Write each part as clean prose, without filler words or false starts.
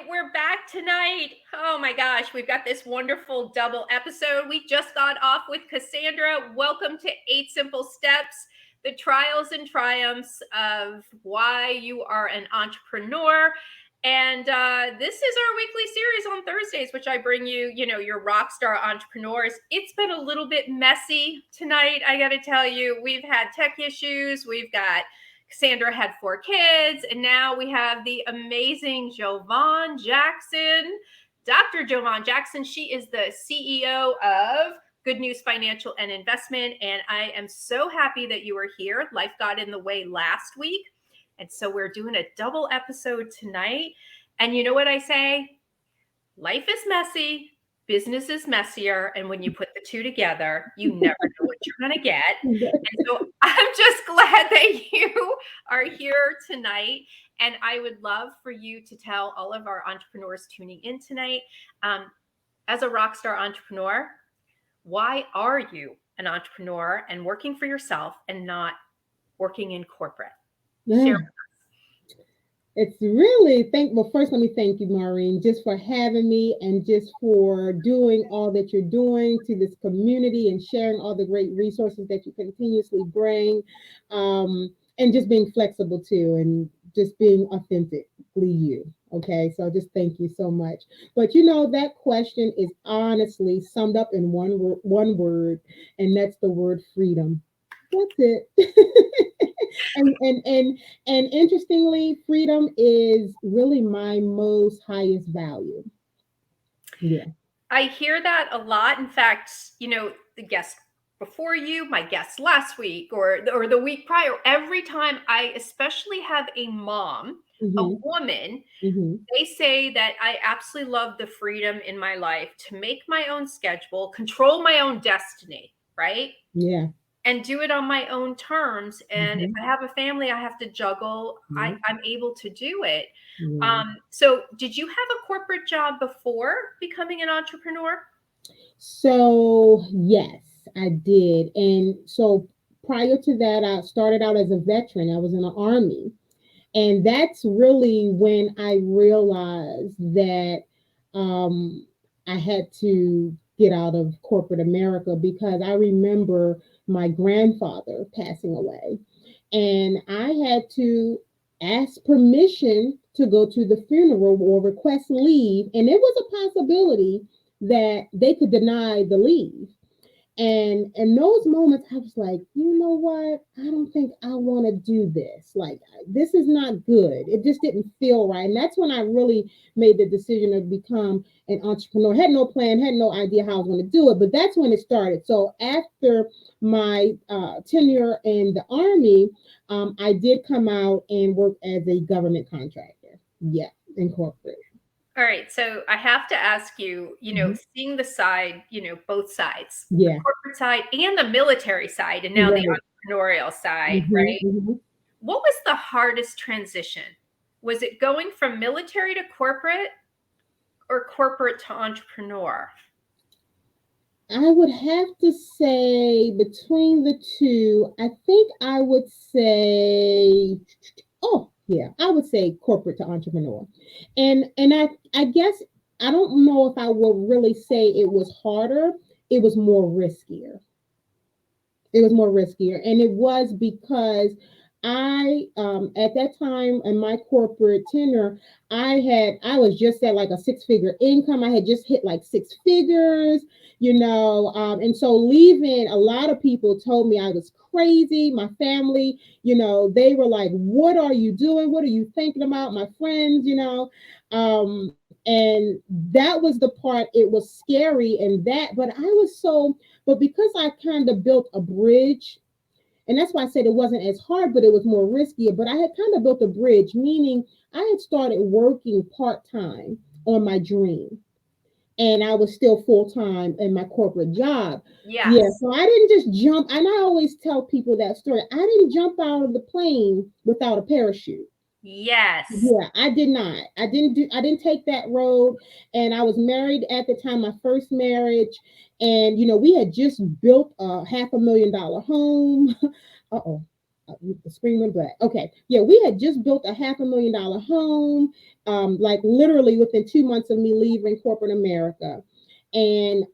we're back tonight. Oh my gosh, we've got this wonderful double episode. We just got off with Cassandra. Welcome to 8 Simple Steps, the trials and triumphs of why you are an entrepreneur. And this is our weekly series on Thursdays, which I bring you, your rock star entrepreneurs. It's been a little bit messy tonight, I got to tell you. We've had tech issues. We've got Cassandra had 4 kids, and now we have the amazing Jovan Jackson. Dr. Jovan Jackson, she is the CEO of Good News Financial and Investment, and I am so happy that you are here. Life got in the way last week, and so we're doing a double episode tonight. And you know what I say? Life is messy, business is messier, and when you put the two together, you never know what you're going to get. And so I'm just glad that you are here tonight. And I would love for you to tell all of our entrepreneurs tuning in tonight, as a rock star entrepreneur, why are you an entrepreneur and working for yourself and not working in corporate? Share with us. It's really first let me thank you, Maureen, just for having me and just for doing all that you're doing to this community and sharing all the great resources that you continuously bring, and just being flexible too and just being authentically you. Okay, so just thank you so much. But that question is honestly summed up in one word, and that's the word freedom. That's it. And interestingly, freedom is really my most highest value. Yeah. I hear that a lot. In fact, the guest before you, my guest last week or the week prior, every time I especially have a mom, a Mm-hmm. woman, Mm-hmm. they say that I absolutely love the freedom in my life to make my own schedule, control my own destiny, right? Yeah. And do it on my own terms. And if Mm-hmm. I have a family I have to juggle, Yeah. I'm able to do it. Yeah. So did you have a corporate job before becoming an entrepreneur? So yes, I did. And so prior to that, I started out as a veteran. I was in the army. And that's really when I realized that I had to get out of corporate America, because I remember my grandfather passing away. And I had to ask permission to go to the funeral or request leave. And it was a possibility that they could deny the leave. And in those moments, I was like, you know what? I don't think I want to do this. Like, this is not good. It just didn't feel right. And that's when I really made the decision to become an entrepreneur. Had no plan, had no idea how I was going to do it, but that's when it started. So after my tenure in the Army, I did come out and work as a government contractor. Yeah, in corporate. All right. So I have to ask you, Mhm. seeing the side, both sides, the Yeah, corporate side and the military side, and now the right. entrepreneurial side, Hmm. right? Hmm. What was the hardest transition? Was it going from military to corporate or corporate to entrepreneur? I would have to say between the two, I think I would say, oh yeah, I would say corporate to entrepreneur. And I guess I don't know if I would really say it was harder. It was more riskier. It was more riskier, and it was because I at that time in my corporate tenure, I was just at like a 6 figure income. I had just hit like 6 figures, and so leaving, a lot of people told me I was crazy. My family, they were like, what are you doing, what are you thinking about? My friends, and that was the part. It was scary, and that, but I was so, but because I kind of built a bridge, and that's why I said it wasn't as hard, but it was more riskier. But I had kind of built a bridge, meaning I had started working part time on my dream, and I was still full time in my corporate job. Yeah, Yes. so I didn't just jump. And I always tell people that story. I didn't jump out of the plane without a parachute. Yes. Yeah, I did not. I didn't take that road. And I was married at the time, my first marriage. And we had just built a $500,000 home. Uh-oh. The screen went black. Okay, yeah, we had just built a $500,000 home, like literally within 2 months of me leaving corporate America, and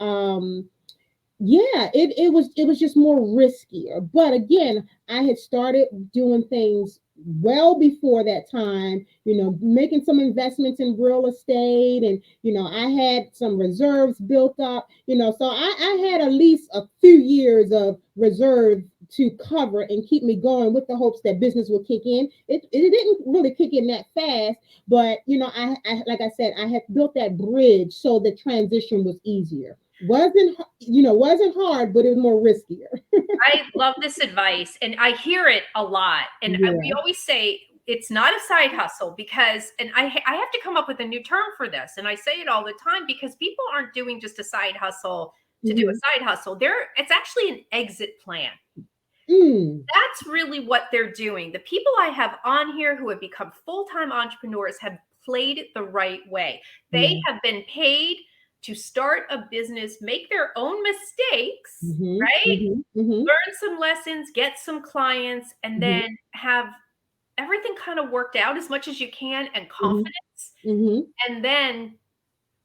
yeah, it was just more riskier. But again, I had started doing things well before that time, making some investments in real estate, and I had some reserves built up, so I had at least a few years of reserve to cover and keep me going, with the hopes that business would kick in. It didn't really kick in that fast, but I like I said, I had built that bridge so the transition was easier. Wasn't hard, but it was more riskier. I love this advice, and I hear it a lot. And we Yeah. always say it's not a side hustle, because, and I have to come up with a new term for this. And I say it all the time, because people aren't doing just a side hustle to do a Hmm. side hustle. It's actually an exit plan. Mm. That's really what they're doing. The people I have on here who have become full-time entrepreneurs have played it the right way. They Yeah. have been paid to start a business, make their own mistakes, Hmm. right? Hmm. Hmm. Learn some lessons, get some clients, and Hmm. then have everything kind of worked out as much as you can, and Hmm. confidence, Hmm. and then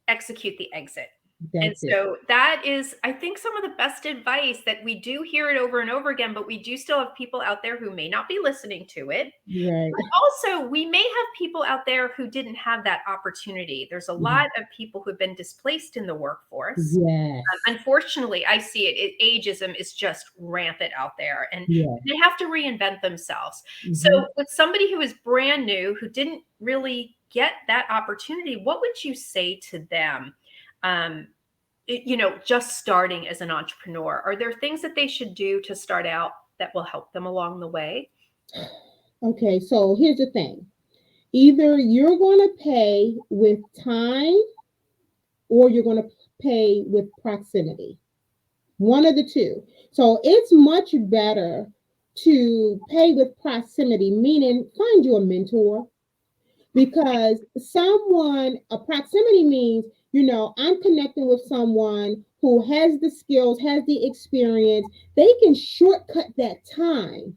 execute the exit. And That's it. so that is, I think, some of the best advice, that we do hear it over and over again, but we do still have people out there who may not be listening to it. Right. Also, we may have people out there who didn't have that opportunity. There's a Mhm. lot of people who've been displaced in the workforce. Yes. Unfortunately, I see ageism is just rampant out there, and Yeah. they have to reinvent themselves. So, Hmm. with somebody who is brand new, who didn't really get that opportunity, what would you say to them? Um, just starting as an entrepreneur, are there things that they should do to start out that will help them along the way? Okay, so here's the thing. Either you're going to pay with time, or you're going to pay with proximity. One of the two. So it's much better to pay with proximity, meaning find you a mentor, because a proximity means, I'm connecting with someone who has the skills, has the experience. They can shortcut that time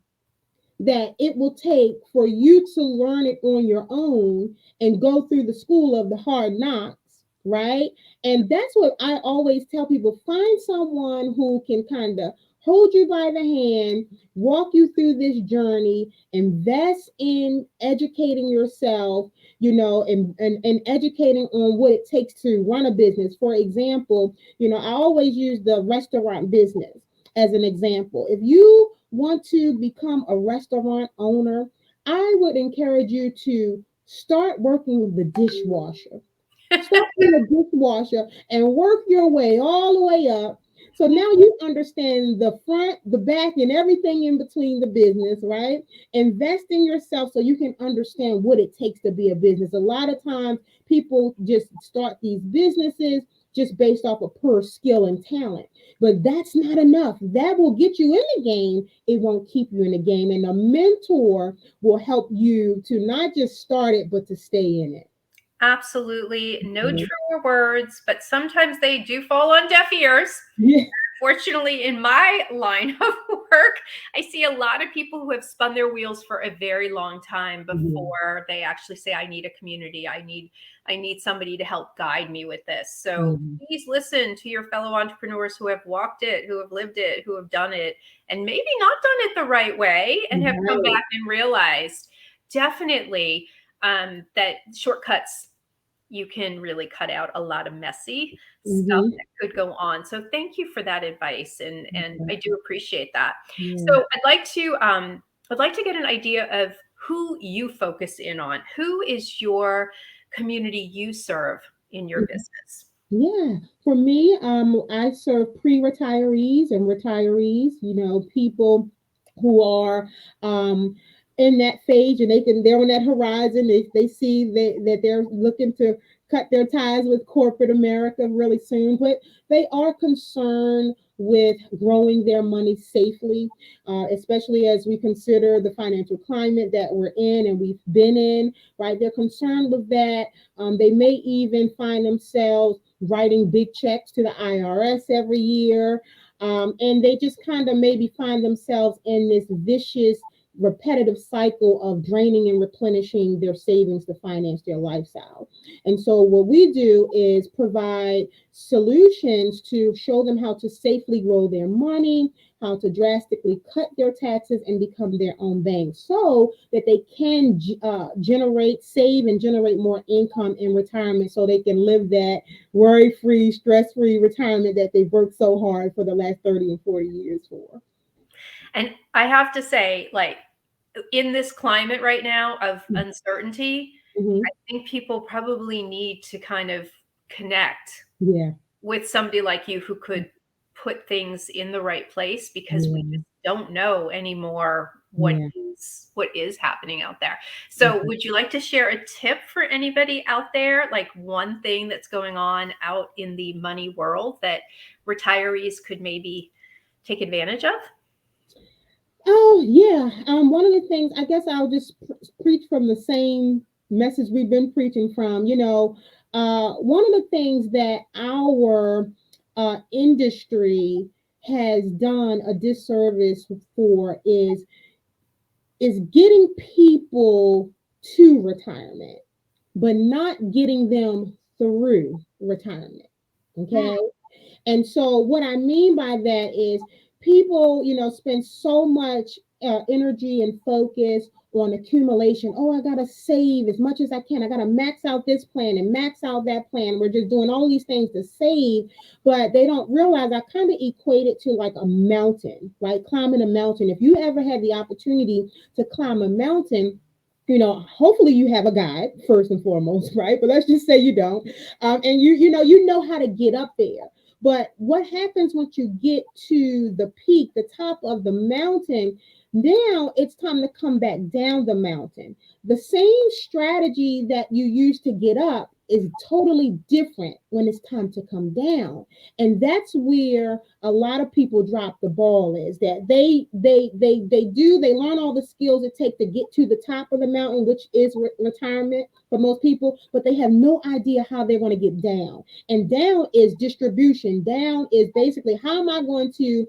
that it will take for you to learn it on your own and go through the school of the hard knocks, right? And that's what I always tell people: find someone who can kind of hold you by the hand, walk you through this journey, invest in educating yourself, and educating on what it takes to run a business. For example, I always use the restaurant business as an example. If you want to become a restaurant owner, I would encourage you to start working with the dishwasher. Start in the dishwasher and work your way all the way up. So now you understand the front, the back, and everything in between the business, right? Invest in yourself so you can understand what it takes to be a business. A lot of times people just start these businesses just based off of pure skill and talent. But that's not enough. That will get you in the game. It won't keep you in the game. And a mentor will help you to not just start it, but to stay in it. Absolutely. No Mhm. truer words, but sometimes they do fall on deaf ears. Yeah. Fortunately, in my line of work, I see a lot of people who have spun their wheels for a very long time Yeah. before they actually say, I need a community. I need somebody to help guide me with this. So Mhm. please listen to your fellow entrepreneurs who have walked it, who have lived it, who have done it, and maybe not done it the right way, and have come Right. back and realized definitely that shortcuts, you can really cut out a lot of messy stuff Hmm. that could go on. So thank you for that advice, and I do appreciate that. Yeah. So I'd like to get an idea of who you focus in on. Who is your community you serve in your business? Yeah, for me, I serve pre-retirees and retirees. People who are in that phase, and they're on that horizon. They see that they're looking to cut their ties with corporate America really soon, but they are concerned with growing their money safely, especially as we consider the financial climate that we're in and we've been in. Right, they're concerned with that. They may even find themselves writing big checks to the IRS every year. And they just kind of maybe find themselves in this vicious repetitive cycle of draining and replenishing their savings to finance their lifestyle. And so what we do is provide solutions to show them how to safely grow their money, how to drastically cut their taxes and become their own bank so that they can generate, save, and generate more income in retirement so they can live that worry free, stress free retirement that they've worked so hard for the last 30 and 40 years for. And I have to say, like, in this climate right now of uncertainty, Mm-hmm. I think people probably need to kind of connect Yeah. with somebody like you who could put things in the right place, because we Yeah. just don't know anymore Yeah. what is happening out there. So would you like to share a tip for anybody out there, like one thing that's going on out in the money world that retirees could maybe take advantage of? Oh yeah. One of the things, I guess I'll just preach from the same message we've been preaching from. One of the things that our industry has done a disservice for is getting people to retirement, but not getting them through retirement. Hmm. Okay. And so, what I mean by that is people, spend so much energy and focus on accumulation. Oh, I got to save as much as I can. I got to max out this plan and max out that plan. We're just doing all these things to save, but they don't realize I kind of equate it to like a mountain, right? Climbing a mountain. If you ever had the opportunity to climb a mountain, hopefully you have a guide first and foremost, right? But let's just say you don't, and you know how to get up there. But what happens once you get to the peak, the top of the mountain? Now it's time to come back down the mountain. The same strategy that you used to get up is totally different when it's time to come down. And that's where a lot of people drop the ball, is that they learn all the skills it takes to get to the top of the mountain, which is retirement for most people, but they have no idea how they're going to get down. And down is distribution. Down is basically, how am I going to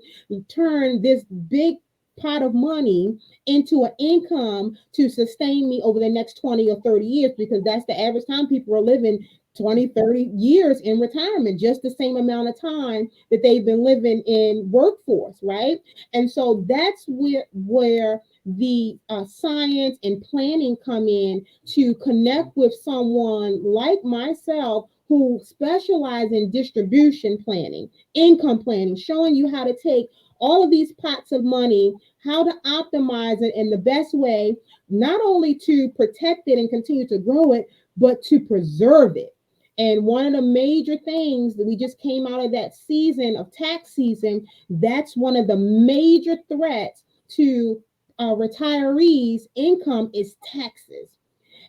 turn this big pot of money into an income to sustain me over the next 20 or 30 years, because that's the average time people are living, 20, 30 years in retirement, just the same amount of time that they've been living in workforce, right? And so that's where the science and planning come in, to connect with someone like myself who specialize in distribution planning, income planning, showing you how to take all of these pots of money, how to optimize it in the best way, not only to protect it and continue to grow it, but to preserve it. And one of the major things that we just came out of that season of tax season, that's one of the major threats to retirees' income is taxes.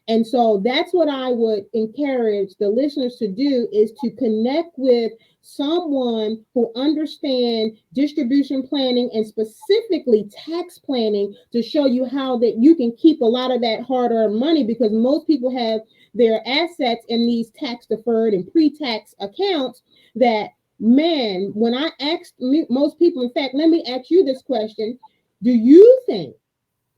And so that's what I would encourage the listeners to do, is to connect with someone who understands distribution planning and specifically tax planning, to show you how that you can keep a lot of that hard-earned money, because most people have their assets in these tax deferred and pre-tax accounts that, man, when I asked most people, in fact, let me ask you this question: do you think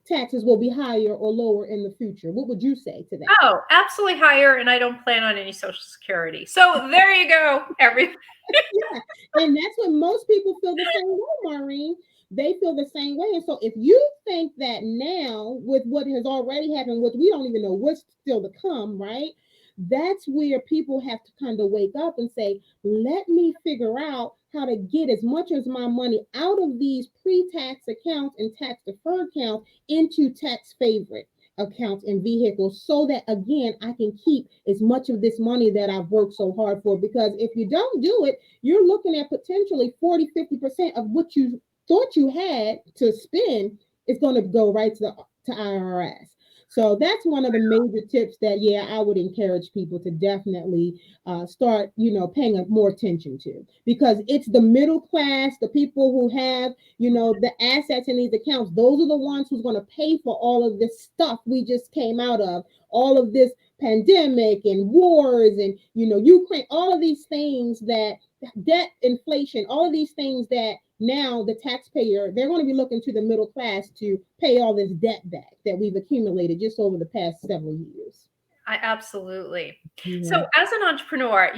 taxes will be higher or lower in the future? What would you say to that? Oh, absolutely higher, and I don't plan on any Social Security. So there you go, every. Yeah. And that's what most people feel the same way, Maureen. They feel the same way. And so if you think that now, with what has already happened, which we don't even know what's still to come, right? That's where people have to kind of wake up and say, let me figure out how to get as much as my money out of these pre-tax accounts and tax deferred accounts into tax favorite accounts and vehicles, so that again I can keep as much of this money that I've worked so hard for. Because if you don't do it, you're looking at potentially 40-50% of what you thought you had to spend is going to go right to IRS. So that's one of the major tips that, yeah, I would encourage people to definitely start, paying more attention to, because it's the middle class, the people who have, the assets in these accounts. Those are the ones who's going to pay for all of this stuff we just came out of, all of this pandemic and wars and, Ukraine, all of these things, that debt, inflation, all of these things that now the taxpayer, they're going to be looking to the middle class to pay all this debt back that we've accumulated just over the past several years. I absolutely. Yeah. So as an entrepreneur,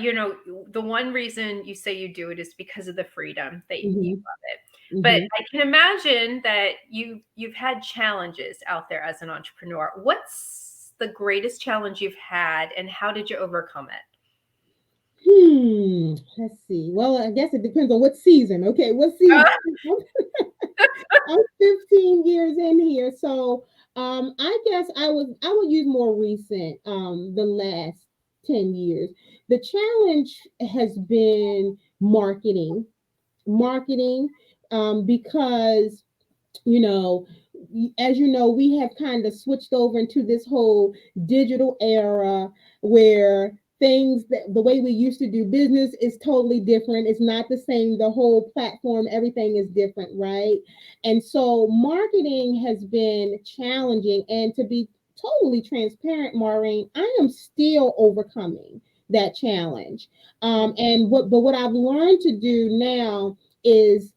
the one reason you say you do it is because of the freedom that you Hmm. love it. But Hmm. I can imagine that you've had challenges out there as an entrepreneur. What's the greatest challenge you've had and how did you overcome it? Let's see. Well, I guess it depends on what season. Okay, what season? Uh, I'm 15 years in here, so I guess I would use more recent, the last 10 years. The challenge has been marketing, because you know as you know, we have kind of switched over into this whole digital era where things that the way we used to do business is totally different. It's not the same. The whole platform, everything is different, right? And so marketing has been challenging. And to be totally transparent, Maureen, I am still overcoming that challenge. But what I've learned to do now is,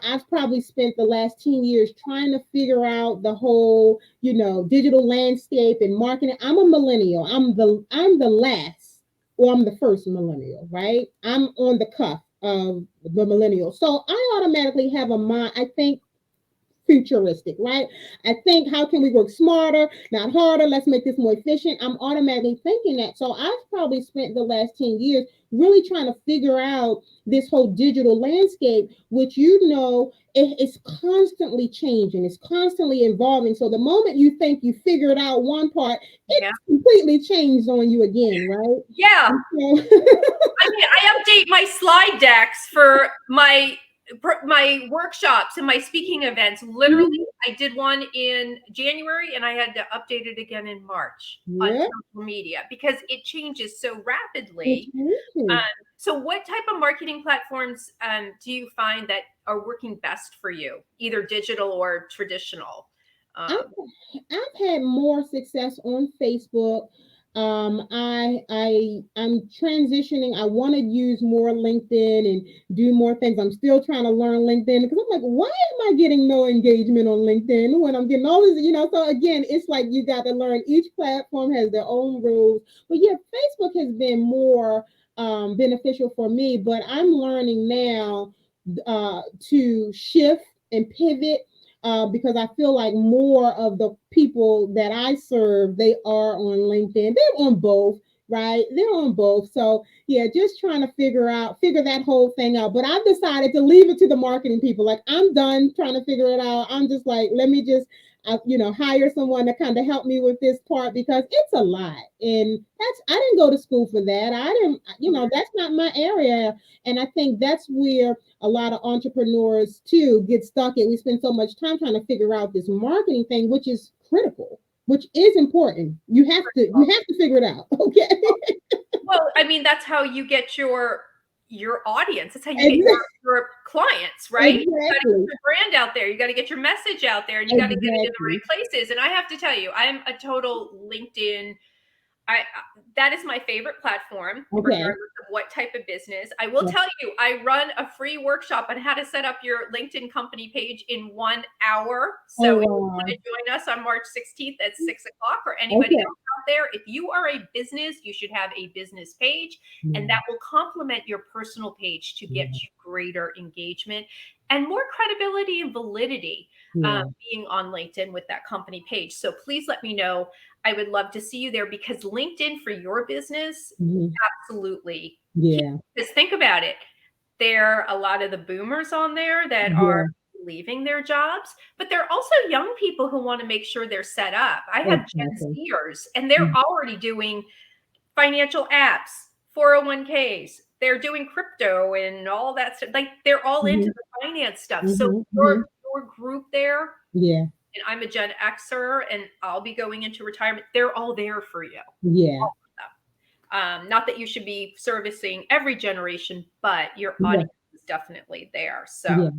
I've probably spent the last 10 years trying to figure out the whole, digital landscape and marketing. I'm a millennial. I'm the last, or I'm the first millennial, right? I'm on the cuff of the millennial. So I automatically have a mind, I think futuristic, right? I think, how can we work smarter, not harder? Let's make this more efficient. I'm automatically thinking that. So I've probably spent the last 10 years really trying to figure out this whole digital landscape, which, it's constantly changing, it's constantly evolving. So the moment you think you figured out one part, yeah. it's completely changed on you again, right? Yeah. And so, I mean, I update my slide decks for my workshops and my speaking events. Literally, I did one in January and I had to update it again in March on yeah, social media because it changes so it rapidly. Um, changes. so, what type of marketing platforms do you find that are working best for you, either digital or traditional? I've, Um, I've had more success on Facebook. I'm transitioning. I want to use more LinkedIn and do more things. I'm still trying to learn LinkedIn because I'm like, why am I getting no engagement on LinkedIn when I'm getting all this? So again, it's like you got to learn. Each platform has their own rules. But yeah, Facebook has been more beneficial for me. But I'm learning now to shift and pivot, because I feel like more of the people that I serve, they are on LinkedIn. They're on both, right? They're on both. So yeah, just trying to figure that whole thing out. But I've decided to leave it to the marketing people. Like, I'm done trying to figure it out. I'm just like, let me just hire someone to kind of help me with this part, because it's a lot. And I didn't go to school for that. I didn't, that's not my area. And I think that's where a lot of entrepreneurs too get stuck in. We spend so much time trying to figure out this marketing thing, which is critical, which is important. You have to figure it out. Okay. Well, I mean, that's how you get your audience. That's how you get Exactly. your clients, right? You got to get Exactly. your brand out there. You got to get your message out there, and you got to get it in the Exactly. right places. And I have to tell you, I'm a total LinkedIn. That is my favorite platform, Okay. regardless of what type of business. I will tell you, I run a free workshop on how to set up your LinkedIn company page in 1 hour. Oh So if you want to wow. join us on March 16th at 6 o'clock, or anybody Okay. else out there, if you are a business, you should have a business page, and Yeah. that will complement your personal page to get Yeah. you greater engagement and more credibility and validity, Yeah. being on LinkedIn with that company page. So please let me know. I would love to see you there because LinkedIn for your business, Mhm. absolutely key. Yeah. Because think about it, there are a lot of the boomers on there that are Yeah. leaving their jobs, but there are also young people who want to make sure they're set up. I have Gen Exactly. Zers, and they're already doing financial apps, 401ks. They're doing crypto and all that stuff. Like, they're all into Mm-hmm. the finance stuff. So Mm-hmm. your Hmm. your group there, Yeah. and I'm a Gen Xer and I'll be going into retirement, they're all there for you. Yeah. Not that you should be servicing every generation, but your Yeah. audience is definitely there. Yeah.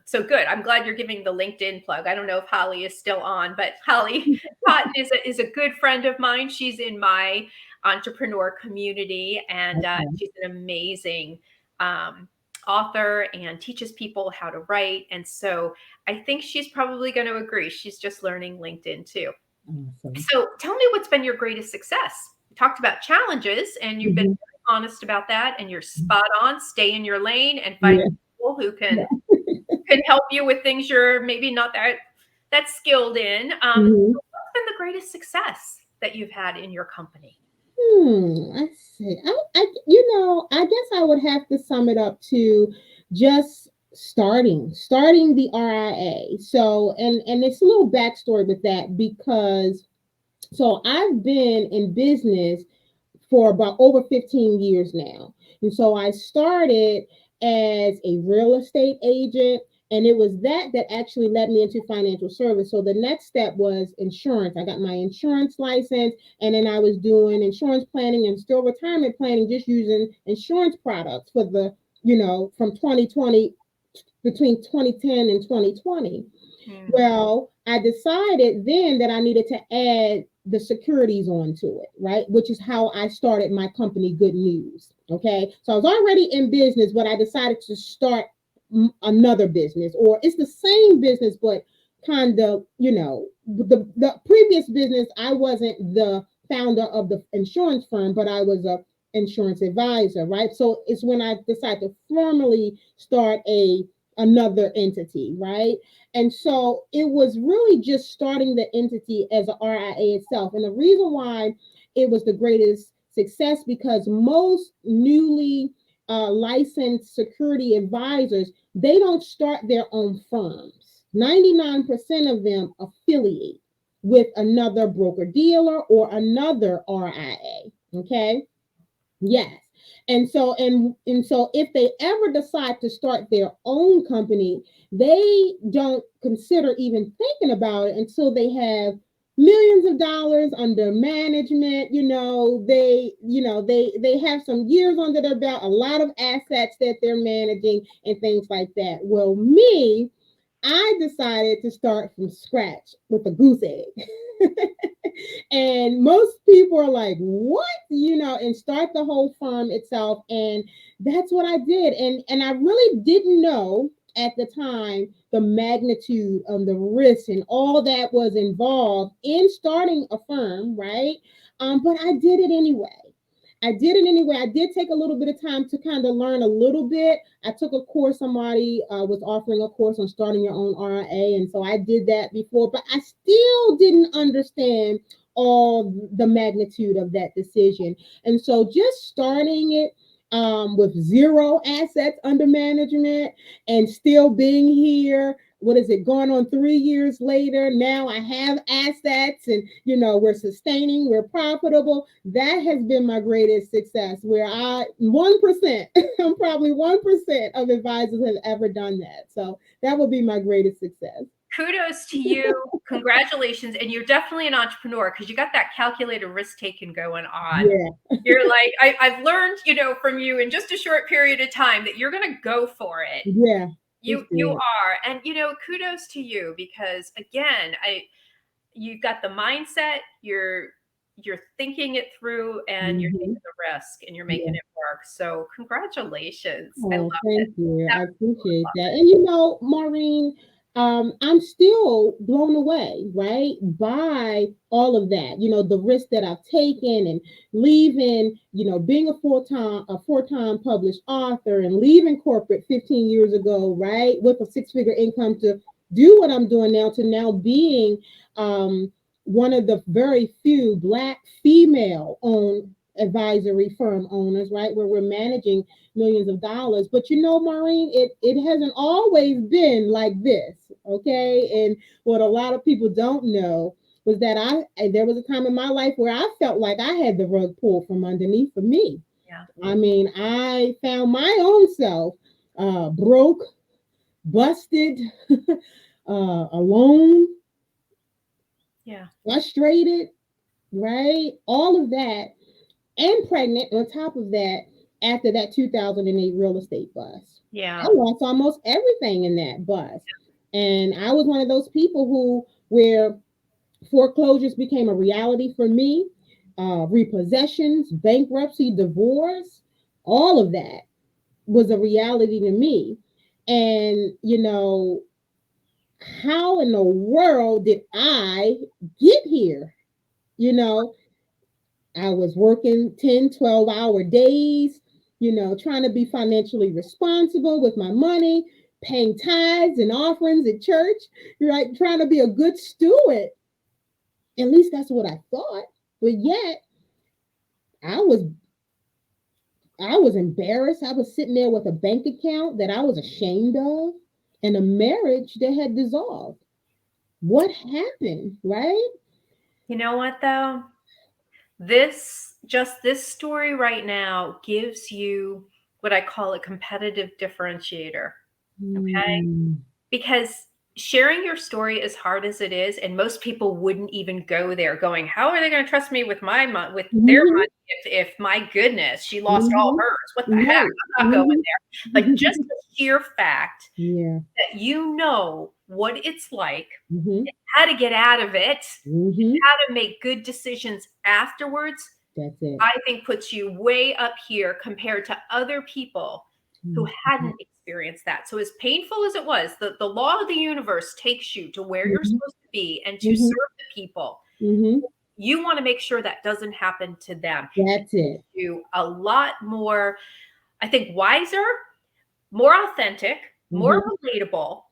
So good. I'm glad you're giving the LinkedIn plug. I don't know if Holly is still on, but Holly Cotton is a good friend of mine. She's in my entrepreneur community, and Okay. she's an amazing um, author and teaches people how to write. And so I think she's probably going to agree. She's just learning LinkedIn too. Awesome. So tell me what's been your greatest success? We talked about challenges and you've been Mhm. very honest about that and you're spot on. Stay in your lane and find Yeah. people who Yeah. can help you with things you're maybe not that skilled in. Mhm. What's been the greatest success that you've had in your company? I see. I guess I would have to sum it up to just starting the RIA. So, and it's a little backstory with that because so I've been in business for about over 15 years now. And so I started as a real estate agent, and it was that actually led me into financial service. So the next step was insurance. I got my insurance license, and then I was doing insurance planning and still retirement planning, just using insurance products for from 2020, between 2010 and 2020. Hmm. Well, I decided then that I needed to add the securities onto it, right? Which is how I started my company, Good News. Okay. So I was already in business, but I decided to start another business, or it's the same business, but kind of, the previous business, I wasn't the founder of the insurance firm, but I was a insurance advisor, right? So it's when I decided to formally start another entity, right? And so it was really just starting the entity as a RIA itself. And the reason why it was the greatest success, because most newly licensed security advisors, they don't start their own firms. 99% of them affiliate with another broker dealer or another RIA. Okay. Yes. And so if they ever decide to start their own company, they don't consider even thinking about it until they have millions of dollars under management. They have some years under their belt, a lot of assets that they're managing and things like that. Well, me, I decided to start from scratch with a goose egg. And most people are like, what? And start the whole firm itself. And that's what I did. And I really didn't know at the time the magnitude of the risk and all that was involved in starting a firm, right? But I did it anyway. I did it anyway. I did take a little bit of time to kind of learn a little bit. I took a course. Somebody was offering a course on starting your own RIA. And so I did that before, but I still didn't understand all the magnitude of that decision. And so just starting it with zero assets under management and still being here, what is it, going on 3 years later? Now I have assets, and we're sustaining, we're profitable. That has been my greatest success, where 1%, I'm probably 1% of advisors have ever done that. So that would be my greatest success. Kudos to you. Congratulations. And you're definitely an entrepreneur because you got that calculated risk taking going on. Yeah. You're like, I've learned, from you in just a short period of time that you're going to go for it. Yeah. You are. And, kudos to you because again, you've got the mindset, you're thinking it through and you're Mm-hmm. taking the risk and you're making Yeah. it work. So congratulations. I Oh, love it. thank you. I Absolutely appreciate love that. it. And Maureen, I'm still blown away, right, by all of that. The risk that I've taken and leaving, being a four-time published author and leaving corporate 15 years ago, right, with a six-figure income to do what I'm doing now, to now being one of the very few Black female owned advisory firm owners, right, where we're managing millions of dollars. But Maureen, it hasn't always been like this, okay? And what a lot of people don't know was that there was a time in my life where I felt like I had the rug pulled from underneath of me. Yeah. I mean, I found my own self broke, busted, alone, Yeah. frustrated, right? All of that, and pregnant on top of that, after that 2008 real estate bust. I Yeah. lost almost everything in that bust. And I was one of those people where foreclosures became a reality for me, repossessions, bankruptcy, divorce, all of that. was a reality to me. And, how in the world did I get here? You know, I was working 10, 12-hour days, trying to be financially responsible with my money, paying tithes and offerings at church, right? Trying to be a good steward. At least that's what I thought. But yet I was I was embarrassed. I was sitting there with a bank account that I was ashamed of and a marriage that had dissolved. What happened, right? You know what though? This story right now gives you what I call a competitive differentiator. Okay? Mm, Because sharing your story as hard as it is, and most people wouldn't even go there going, how are they going to trust me with with their mhm, money if my goodness, she lost all mhm, hers? What the heck? right. I'm not going Mhm. there. But just the sheer fact Yeah. that you know what it's like, Mhm. how to get out of it, Mhm. how to make good decisions afterwards, That's it. I think puts you way up here compared to other people who Mhm. hadn't experienced that. So as painful as it was, the law of the universe takes you to where you're Mhm. supposed to be and to Mhm. serve the people. Mhm. You want to make sure that doesn't happen to them. It That's makes it. you a lot more, I think, wiser, more authentic, more Mhm. relatable.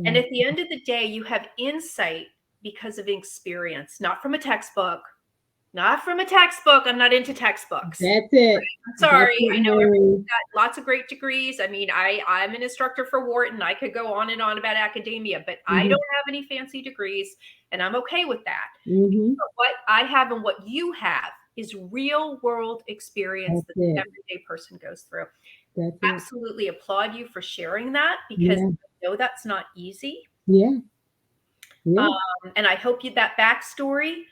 And Mhm. at the end of the day, you have insight because of experience, not from a textbook. Not from a textbook. I'm not into textbooks. That's it. I'm That's sorry. I it, know everyone's Mary. got lots of great degrees. I mean, I'm an instructor for Wharton. I could go on and on about academia, but I Mhm. don't have any fancy degrees, and I'm okay with that. Mhm. But what I have and what you have is real world experience That's that the it. everyday person goes through. That's it. Absolutely applaud you for sharing that because Yeah. I know that's not easy. Yeah. Yeah. And I hope you that backstory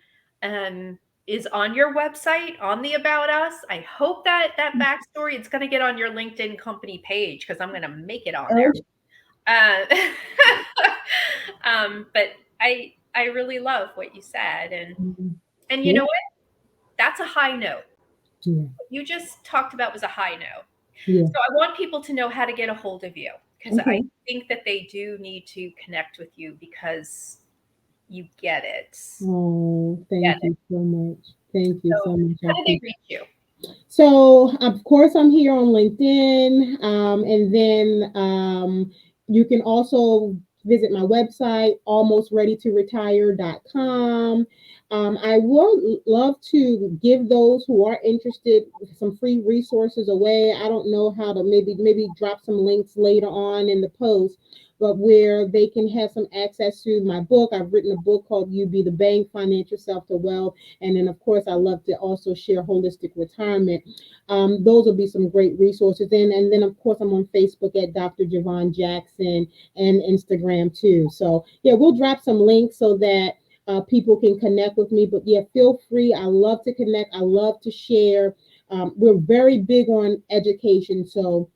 um, is on your website, on the About Us. I hope that backstory it's going to get on your LinkedIn company page because I'm going to make it on there. Oh, Uh, but I really love what you said, mhm. and you know Yeah. what? That's a high note. Yeah. What you just talked about was a high note. Yeah. So I want people to know how to get a hold of you because I Okay. think that they do need to connect with you because you get it. Oh, Get thank it. you so much. Thank you So so much. I how do they appreciate. reach you? So, of course, I'm here on LinkedIn. And then you can also visit my website, almostreadytoretire.com. I would love to give those who are interested some free resources away. I don't know how to maybe drop some links later on in the post, but where they can have some access to my book. I've written a book called You Be the Bank, Financial Self to Wealth. And then, of course, I love to also share holistic retirement. Those will be some great resources. And then, of course, I'm on Facebook at Dr. Jovan Jackson and Instagram too. So, yeah, we'll drop some links so that people can connect with me. But yeah, feel free. I love to connect, I love to share. We're very big on education. So,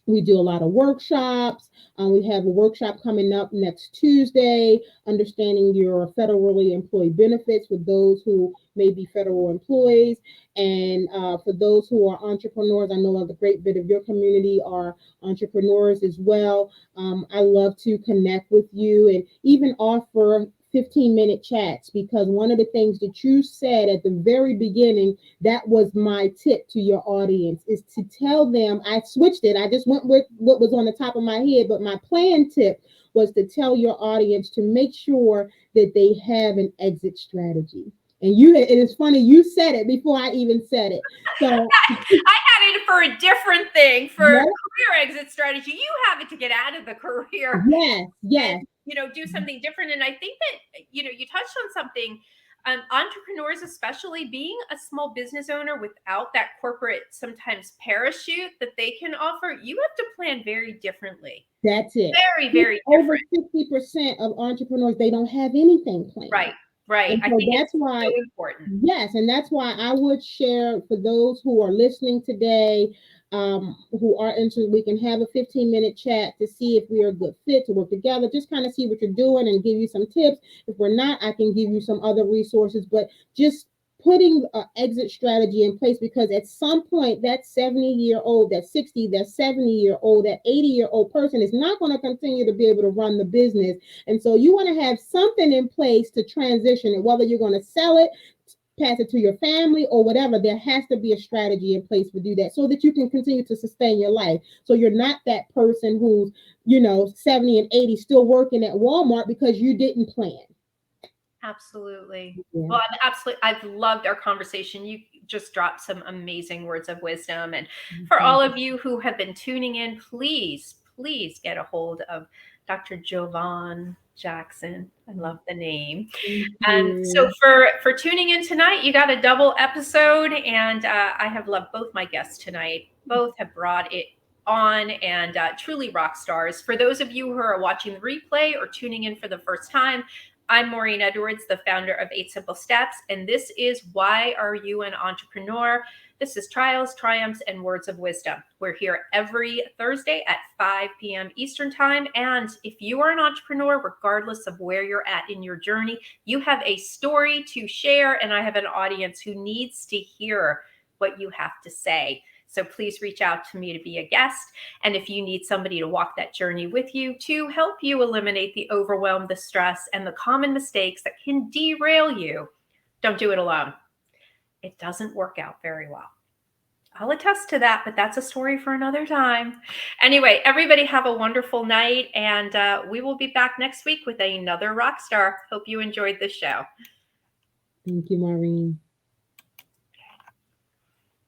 we do a lot of workshops. We have a workshop coming up next Tuesday, understanding your federally employee benefits for those who may be federal employees. And for those who are entrepreneurs, I know a great bit of your community are entrepreneurs as well. I love to connect with you and even offer 15-minute chats, because one of the things that you said at the very beginning, that was my tip to your audience, is to tell them. I switched it. I just went with what was on the top of my head, but my plan tip was to tell your audience to make sure that they have an exit strategy. And it is funny, you said it before I even said it. So I had it for a different thing for yeah, career exit strategy. You have it to get out of the career yes, and yes, do something different. And I think that you touched on something. Entrepreneurs, especially being a small business owner without that corporate sometimes parachute that they can offer, you have to plan very differently. that's it. Very, very Over different. 60% of entrepreneurs, they don't have anything planned. Right, right. And I so think that's it's why, so important. yes, and that's why I would share for those who are listening today, who are interested, we can have a 15-minute chat to see if we are a good fit to work together, just kind of see what you're doing and give you some tips. If we're not, I can give you some other resources, but just putting an exit strategy in place, because at some point that 70-year-old, that 60, that 70-year-old, that 80-year-old person is not going to continue to be able to run the business. And so you want to have something in place to transition it, whether you're going to sell it, pass it to your family, or whatever. There has to be a strategy in place to do that, so that you can continue to sustain your life. So you're not that person who's, 70 and 80 still working at Walmart because you didn't plan. Absolutely. Yeah. Well, I've loved our conversation. You just dropped some amazing words of wisdom. And for all of you who have been tuning in, please, please get a hold of Dr. Jovan Jackson. I love the name. Thank And so you. for tuning in tonight, you got a double episode, and I have loved both my guests tonight. Both have brought it on, and truly rock stars. For those of you who are watching the replay or tuning in for the first time, I'm Maureen Edwards, the founder of 8 Simple Steps, and this is Why Are You an Entrepreneur? This is Trials, Triumphs, and Words of Wisdom. We're here every Thursday at 5 p.m. Eastern Time. And if you are an entrepreneur, regardless of where you're at in your journey, you have a story to share, and I have an audience who needs to hear what you have to say. So please reach out to me to be a guest. And if you need somebody to walk that journey with you to help you eliminate the overwhelm, the stress, and the common mistakes that can derail you, don't do it alone. It doesn't work out very well. I'll attest to that, but that's a story for another time. Anyway, everybody have a wonderful night, and we will be back next week with another rock star. Hope you enjoyed this show. Thank you, Maureen.